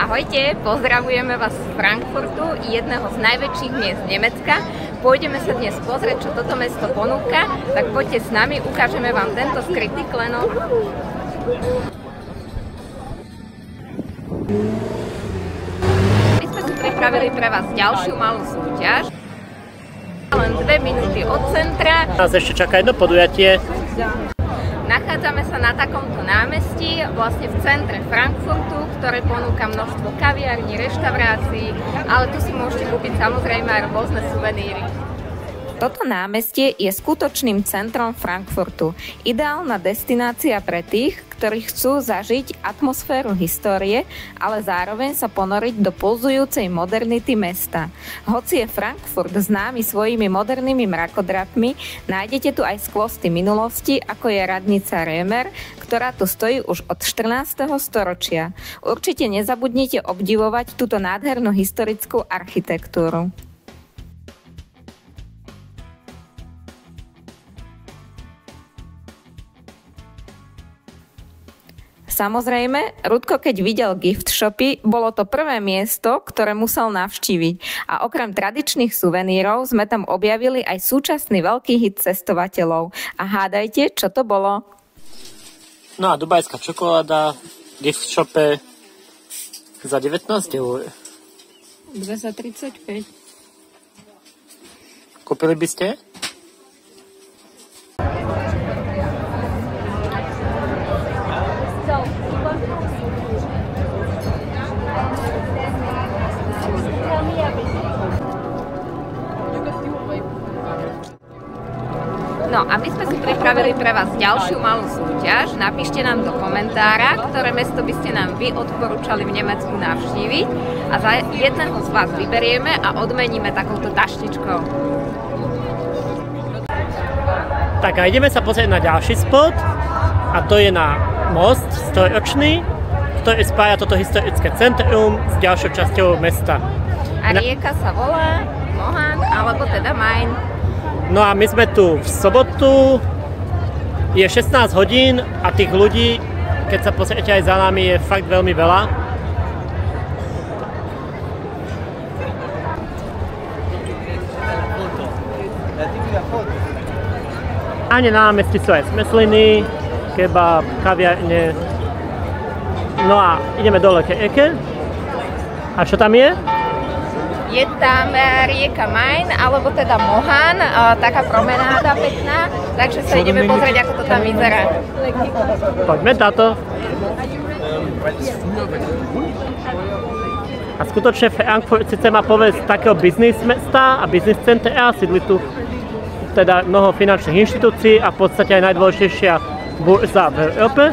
Ahojte, pozdravujeme vás z Frankfurtu, jedného z najväčších miest Nemecka. Pôjdeme sa dnes pozrieť, čo toto mesto ponúka, tak poďte s nami, ukážeme vám tento skrytý klenot. My sme tu pripravili pre vás ďalšiu malú súťaž. Len 2 minúty od centra. Nás ešte čaká jedno podujatie. Nachádzame sa na takomto námestí, vlastne v centre Frankfurtu, ktoré ponúka množstvo kaviarní, reštaurácií, ale tu si môžete kúpiť samozrejme aj rôzne suveníry. Toto námestie je skutočným centrom Frankfurtu. Ideálna destinácia pre tých, ktorí chcú zažiť atmosféru histórie, ale zároveň sa ponoriť do pulzujúcej modernity mesta. Hoci je Frankfurt známy svojimi modernými mrakodrapmi, nájdete tu aj skvosty minulosti, ako je radnica Römer, ktorá tu stojí už od 14. storočia. Určite nezabudnite obdivovať túto nádhernú historickú architektúru. Samozrejme, Rudko, keď videl gift shopy, bolo to prvé miesto, ktoré musel navštíviť. A okrem tradičných suvenírov sme tam objavili aj súčasný veľký hit cestovateľov. A hádajte, čo to bolo? No a dubajská čokoláda v gift shope za 19 eur. 2 za 35. Kúpili by ste? No a my sme si pripravili pre vás ďalšiu malú súťaž. Napíšte nám do komentára, ktoré mesto by ste nám vy odporúčali v Nemecku navštíviť a za jedného z vás vyberieme a odmeníme takouto taštičkou. Tak a ideme sa pozrieť na ďalší spot a to je na most storočný, ktorý spája toto historické centrum s ďalšou časťou mesta. A rieka sa volá Mohan, alebo teda Main. No a my sme tu v sobotu, je 16 hodín a tých ľudí, keď sa pozriete aj za nami, je fakt veľmi veľa. Ani na námestí sú aj smesliny, kebab, kaviarne. No a ideme dole ke Eke. A čo tam je? Je tam rieka Main, alebo teda Mohan, taká promenáda pekná, takže sa ideme pozrieť, ako to tam vyzerá. Poďme táto. A skutočne Frankfurt síce má povesť takého biznis mesta a biznis centra, sídli tu teda mnoho finančných inštitúcií a v podstate aj najdôležitejšia burza v Európe,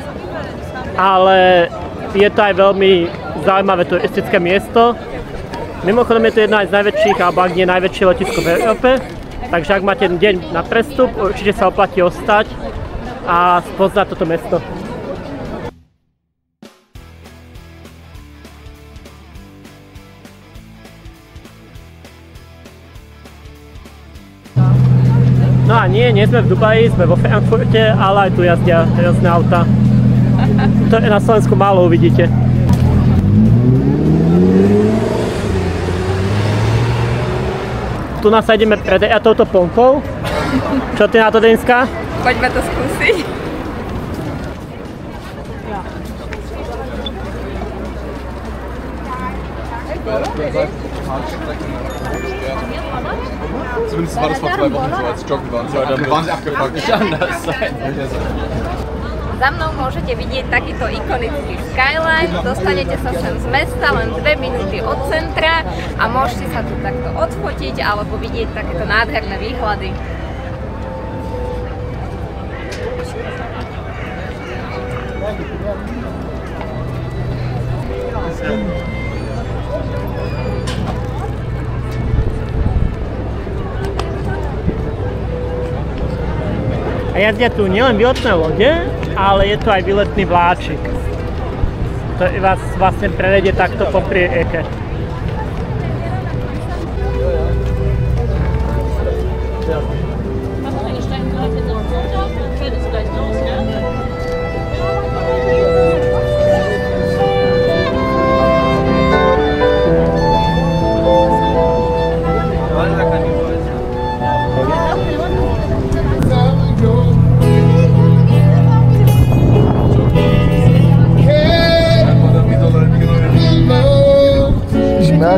ale je to aj veľmi zaujímavé turistické miesto. Mimochodom je to jedna z najväčších, alebo ak nie najväčšie letisko v Európe, takže ak máte deň na prestup, určite sa oplatí ostať a spoznať toto mesto. No a nie sme v Dubaji, sme vo Frankfurte, ale aj tu jazdia rôzne auta. To je na Slovensku málo uvidíte. Tu nás sa ideme predať touto ponkou. Čo ty na to, Deniska? Poďme to skúsiť. Zumindest war das vor 2 Wochen so, als joggen waren. Da waren sie abgepackt. Nicht anders sein. Za mnou môžete vidieť takýto ikonický skyline, dostanete sa sem z mesta len 2 minúty od centra a môžete sa tu takto odfotiť alebo vidieť takéto nádherné výhľady. A jazdia tu nielen výletné lode, ale je tu aj výletný vláčik, ktorý vás vlastne prevedie takto popri Eke. A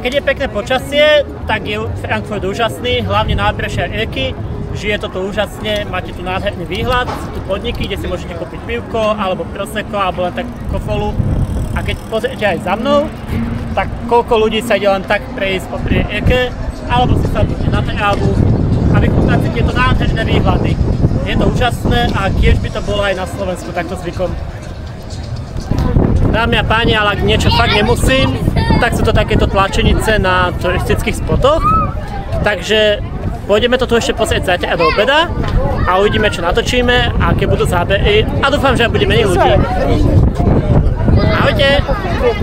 keď je pekné počasie, tak je Frankfurt úžasný, hlavne nábrežia rieky. Žije to tu úžasne, máte tu nádherný výhľad, sú tu podniky, kde si môžete kúpiť pivko, alebo prosecco, alebo len tak kofolu. A keď pozrite aj za mnou, tak koľko ľudí sa ide len tak prejsť popri rieke, alebo si sadnúte na trávu a vychutnať si tieto nádherné výhľady. Je to úžasné a tiež by to bolo aj na Slovensku takto zvykom. Dámy a páni, ale ak niečo fakt nemusím, tak sú to takéto tlačenice na turistických spotoch. Takže pôjdeme to tu ešte pozrieť zajtra do obeda a uvidíme, čo natočíme a aké budú zábery a dúfam, že bude menej ľudí. Ahojte!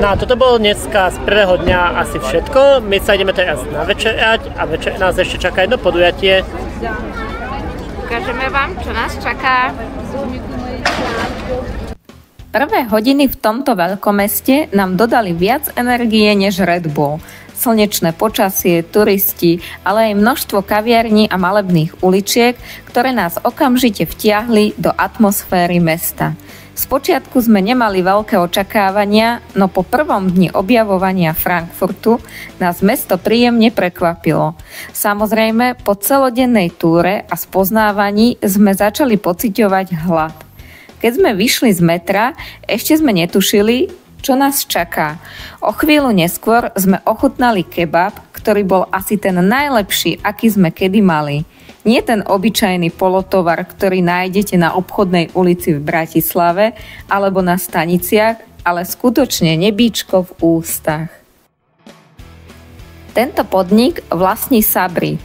No toto bolo dneska z prvého dňa asi všetko. My sa ideme teraz navečerať a večer nás ešte čaká jedno podujatie. Ukážeme vám, čo nás čaká. Prvé hodiny v tomto veľkomeste nám dodali viac energie než Red Bull. Slnečné počasie, turisti, ale aj množstvo kaviarní a malebných uličiek, ktoré nás okamžite vtiahli do atmosféry mesta. Spočiatku sme nemali veľké očakávania, no po prvom dni objavovania Frankfurtu nás mesto príjemne prekvapilo. Samozrejme, po celodennej túre a spoznávaní sme začali pociťovať hlad. Keď sme vyšli z metra, ešte sme netušili, čo nás čaká. O chvíľu neskôr sme ochutnali kebab, ktorý bol asi ten najlepší, aký sme kedy mali. Nie ten obyčajný polotovar, ktorý nájdete na obchodnej ulici v Bratislave alebo na staniciach, ale skutočne nebíčko v ústach. Tento podnik vlastní Sabri,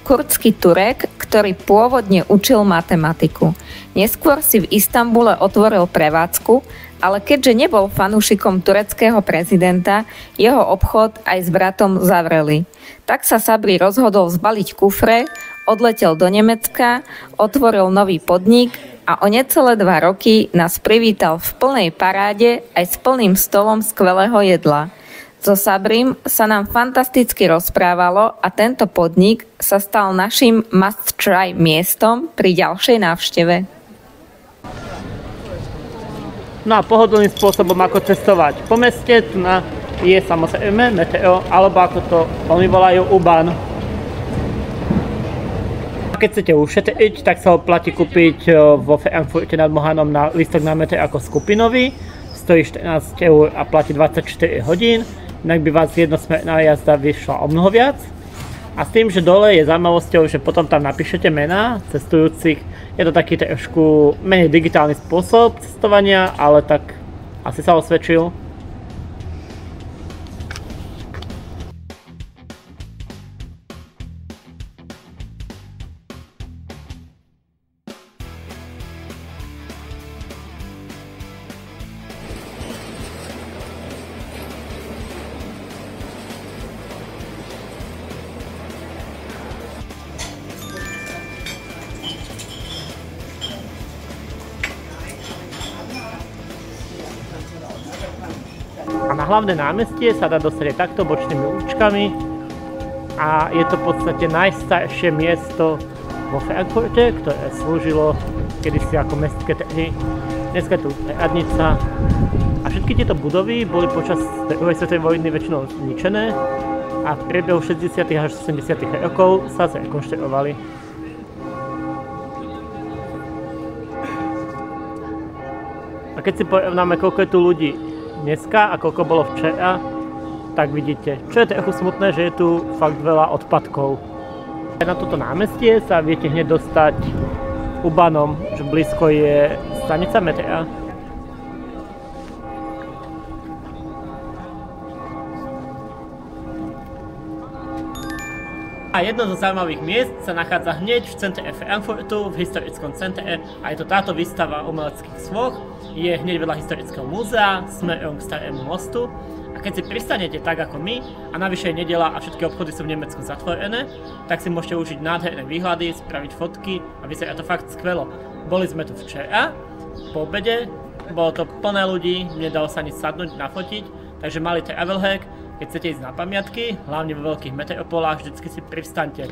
kurdský Turek, ktorý pôvodne učil matematiku. Neskôr si v Istanbule otvoril prevádzku, ale keďže nebol fanúšikom tureckého prezidenta, jeho obchod aj s bratom zavreli. Tak sa Sabri rozhodol zbaliť kufre, odletel do Nemecka, otvoril nový podnik a o necelé 2 roky nás privítal v plnej paráde aj s plným stolom skvelého jedla. So Sabrim sa nám fantasticky rozprávalo a tento podnik sa stal našim must-try miestom pri ďalšej návšteve. No a pohodlným spôsobom, ako cestovať po meste, tu je samozrejme Meteo, alebo ako to oni volajú U-Bahn. Keď chcete ušetriť, tak sa oplatí kúpiť vo Frankfurte nad Mohanom na lístok na Meteo ako skupinový. Stojí 14 € a platí 24 hodín. Inak by vás jednosmerná jazda vyšla o mnoho viac. A s tým, že dole je zaujímavosťou, že potom tam napíšete mená cestujúcich. Je to taký trošku menej digitálny spôsob cestovania, ale tak asi sa osvedčil. A na hlavné námestie sa dá dostať takto bočnými uličkami a je to v podstate najstaršie miesto vo Frankfurte, ktoré slúžilo kedysi ako mestské trhy. Dneska je tu radnica a všetky tieto budovy boli počas druhej svetovej vojny väčšinou zničené a v priebehu 60. až 70. rokov sa zrekonštruovali. A keď si porovnáme, koľko je tu ľudí dneska a koľko bolo včera, tak vidíte, čo je trochu smutné, že je tu fakt veľa odpadkov. Na toto námestie sa viete hneď dostať U-Bahnom, že blízko je stanica metra. A jedno zo zaujímavých miest sa nachádza hneď v centre Frankfurtu, v historickom centre, a je to táto výstava umeleckých svoch. Je hneď vedľa historického múzea, smerom k Starému mostu. A keď si pristanete tak ako my, a navyše je nedeľa a všetky obchody sú v Nemecku zatvorené, tak si môžete užiť nádherné výhľady, spraviť fotky a vyzerá to fakt skvelo. Boli sme tu včera, po obede, bolo to plné ľudí, nedalo sa ani sadnúť, nafotiť, takže malý travel hack. Keď chcete ísť na pamiatky, hlavne vo veľkých metropolách, vždycky si privstaňte.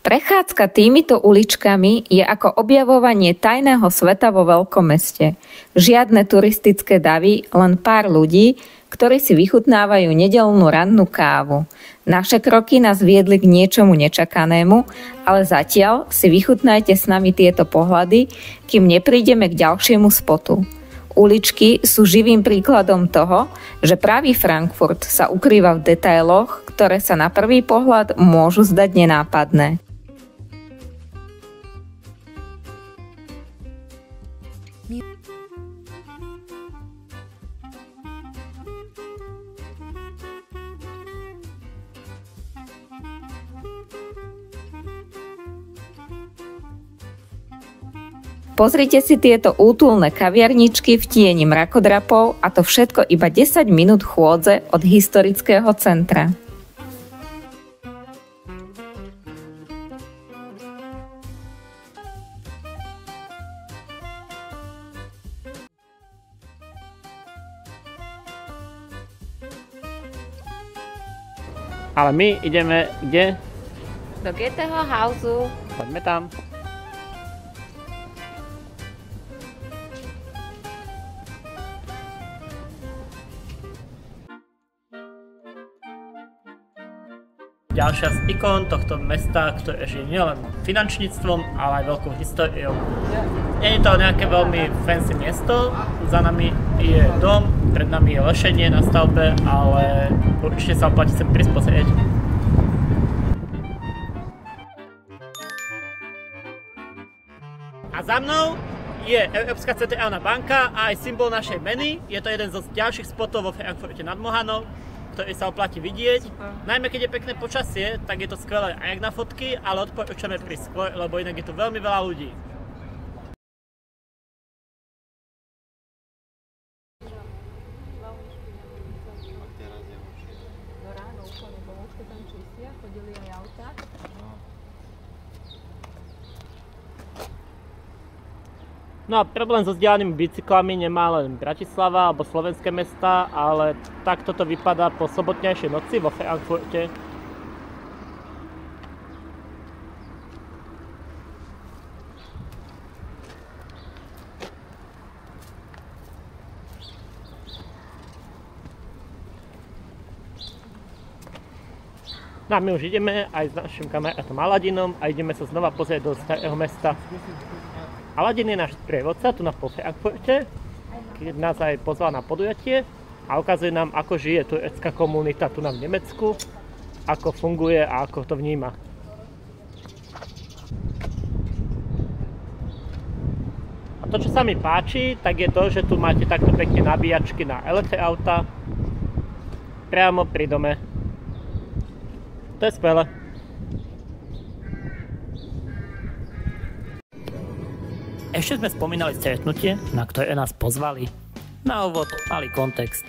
Prechádzka týmito uličkami je ako objavovanie tajného sveta vo veľkom meste. Žiadne turistické davy, len pár ľudí, ktorí si vychutnávajú nedeľnú rannú kávu. Naše kroky nás viedli k niečomu nečakanému, ale zatiaľ si vychutnajte s nami tieto pohľady, kým neprídeme k ďalšiemu spotu. Uličky sú živým príkladom toho, že pravý Frankfurt sa ukrýva v detailoch, ktoré sa na prvý pohľad môžu zdať nenápadné. Pozrite si tieto útulné kaviarničky v tieni mrakodrapov a to všetko iba 10 minút chôdze od historického centra. Ale my ideme kde? Do Goetheho Hausu. Poďme tam. Ďalšia z ikón tohto mesta, ktoré žije nielen finančníctvom, ale aj veľkou históriou. Nie je to nejaké veľmi fancy miesto, za nami je dom, pred nami je lešenie na stavbe, ale určite sa oplatí sem prísť pozrieť. A za mnou je Európska centrálna banka a aj symbol našej meny. Je to jeden zo ďalších spotov vo Frankfurte nad Mohanou, ktorý sa oplatí vidieť. Najmä keď je pekné počasie, tak je to skvelé aj na fotky, ale odporúčame prísť skôr, lebo inak je tu veľmi veľa ľudí. No a problém so vzdialenými bicyklami nemá len Bratislava alebo slovenské mestá, ale takto to vypadá po sobotnejšej noci vo Frankfurte. No a my už ideme aj s našim kamarátom Aladinom a ideme sa znova pozrieť do starého mesta. Aladin je náš sprievodca tu na Frankfurte, keď nás aj pozval na podujatie a ukazuje nám, ako žije turecká komunita tu na Nemecku, ako funguje a ako to vníma. A to, čo sa mi páči, tak je to, že tu máte takto pekne nabíjačky na elektroauta priamo pri dome. To je skvelé. Ešte sme spomínali stretnutie, na ktoré nás pozvali. Na úvod malý kontext.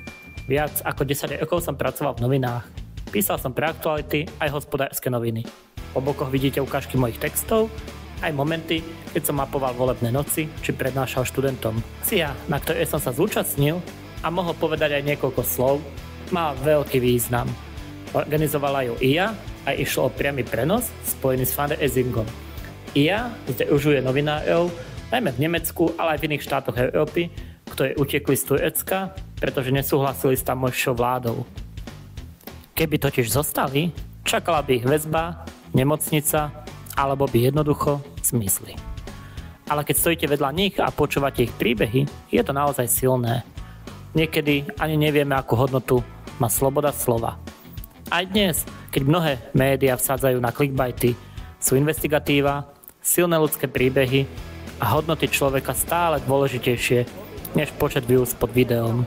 Viac ako 10 rokov som pracoval v novinách. Písal som pre aktuality aj hospodárske noviny. Po bokoch vidíte ukážky mojich textov, aj momenty, keď som mapoval volebné noci, či prednášal študentom. Akcia, na ktorej som sa zúčastnil a mohol povedať aj niekoľko slov, má veľký význam. Organizovala ju IA a išlo o priamy prenos spojený s fundraisingom. IA združuje novinárov najmä v Nemecku, ale aj v iných štátoch Európy, ktorí utekli z Turecka, pretože nesúhlasili s tamojšou vládou. Keby totiž zostali, čakala by ich väzba, nemocnica, alebo by jednoducho zmizli. Ale keď stojíte vedľa nich a počúvate ich príbehy, je to naozaj silné. Niekedy ani nevieme, akú hodnotu má sloboda slova. Aj dnes, keď mnohé médiá vsádzajú na clickbaity, sú investigatíva, silné ľudské príbehy a hodnoty človeka stále dôležitejšie než počet views pod videom.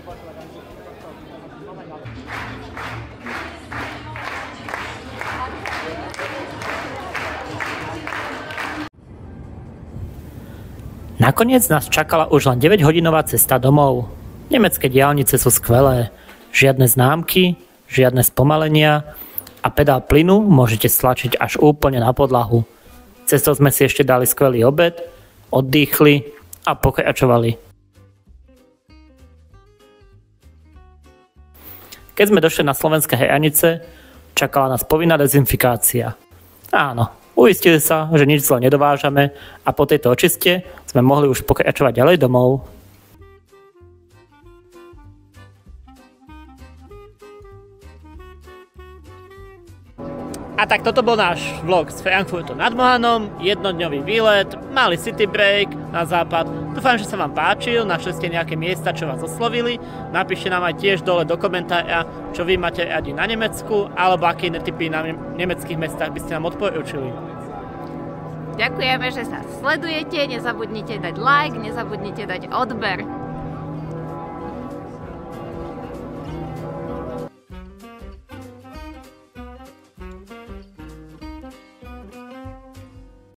Nakoniec nás čakala už len 9-hodinová cesta domov. Nemecké diaľnice sú skvelé, žiadne známky, žiadne spomalenia a pedál plynu môžete stlačiť až úplne na podlahu. Cestou sme si ešte dali skvelý obed, oddýchli a pokračovali. Keď sme došli na slovenské hranice, čakala nás povinná dezinfikácia. Áno, uistili sa, že nič zle nedovážame a po tejto očiste sme mohli už pokračovať ďalej domov. A tak toto bol náš vlog z Frankfurtu nad Mohanom, jednodňový výlet, malý city break na západ. Dúfam, že sa vám páčil, našli ste nejaké miesta, čo vás oslovili. Napíšte nám aj tiež dole do komentára, čo vy máte radi na Nemecku, alebo aké iné typy na nemeckých mestách by ste nám odporúčili. Ďakujeme, že sa sledujete, nezabudnite dať like, nezabudnite dať odber.